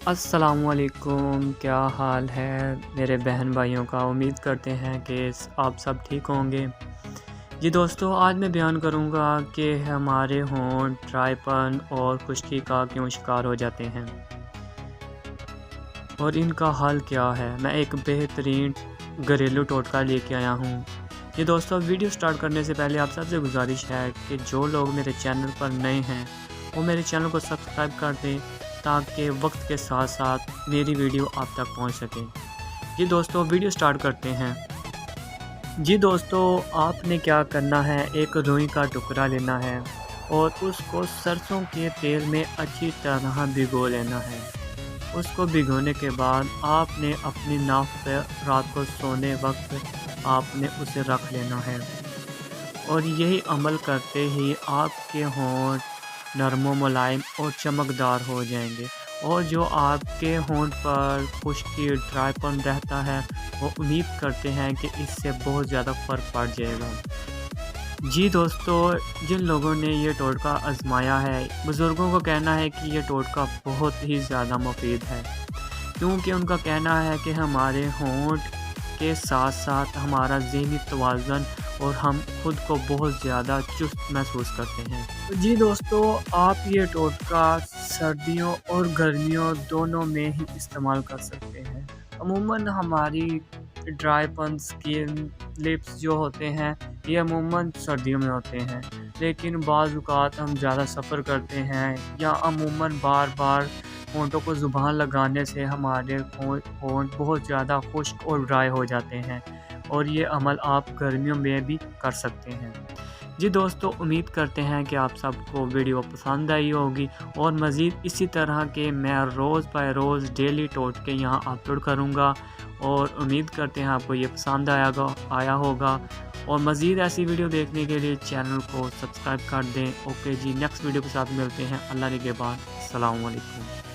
السلام علیکم، کیا حال ہے میرے بہن بھائیوں کا؟ امید کرتے ہیں کہ آپ سب ٹھیک ہوں گے۔ جی دوستو، آج میں بیان کروں گا کہ ہمارے ہونٹ ڈرائی پن اور خشکی کا کیوں شکار ہو جاتے ہیں اور ان کا حل کیا ہے۔ میں ایک بہترین گھریلو ٹوٹکا لے کے آیا ہوں۔ جی دوستو، ویڈیو سٹارٹ کرنے سے پہلے آپ سب سے گزارش ہے کہ جو لوگ میرے چینل پر نئے ہیں وہ میرے چینل کو سبسکرائب کر دیں تاکہ وقت کے ساتھ ساتھ میری ویڈیو آپ تک پہنچ سکے۔ جی دوستو، ویڈیو سٹارٹ کرتے ہیں۔ جی دوستو، آپ نے کیا کرنا ہے، ایک روئی کا ٹکڑا لینا ہے اور اس کو سرسوں کے تیل میں اچھی طرح بھگو لینا ہے۔ اس کو بھگونے کے بعد آپ نے اپنی ناف پہ رات کو سونے وقت آپ نے اسے رکھ لینا ہے، اور یہی عمل کرتے ہی آپ کے ہونٹ نرم و ملائم اور چمکدار ہو جائیں گے، اور جو آپ کے ہونٹ پر خشکی ڈرائی پن رہتا ہے وہ امید کرتے ہیں کہ اس سے بہت زیادہ فرق پڑ جائے گا۔ جی دوستو، جن لوگوں نے یہ ٹوٹکا آزمایا ہے، بزرگوں کو کہنا ہے کہ یہ ٹوٹکا بہت ہی زیادہ مفید ہے، کیونکہ ان کا کہنا ہے کہ ہمارے ہونٹ کے ساتھ ساتھ ہمارا ذہنی توازن اور ہم خود کو بہت زیادہ چست محسوس کرتے ہیں۔ جی دوستو، آپ یہ ٹوٹکا سردیوں اور گرمیوں دونوں میں ہی استعمال کر سکتے ہیں۔ عموماً ہماری ڈرائی پن سکن لپس جو ہوتے ہیں یہ عموماً سردیوں میں ہوتے ہیں، لیکن بعض اوقات ہم زیادہ سفر کرتے ہیں یا عموماً بار بار ہونٹوں کو زبان لگانے سے ہمارے ہونٹ بہت زیادہ خشک اور ڈرائی ہو جاتے ہیں، اور یہ عمل آپ گرمیوں میں بھی کر سکتے ہیں۔ جی دوستو، امید کرتے ہیں کہ آپ سب کو ویڈیو پسند آئی ہوگی، اور مزید اسی طرح کے میں روز بائی روز ڈیلی ٹوٹکے یہاں اپلوڈ کروں گا، اور امید کرتے ہیں آپ کو یہ پسند آیا ہوگا، اور مزید ایسی ویڈیو دیکھنے کے لیے چینل کو سبسکرائب کر دیں۔ اوکے جی، نیکسٹ ویڈیو کے ساتھ ملتے ہیں۔ اللہ نگہبان، السلام علیکم۔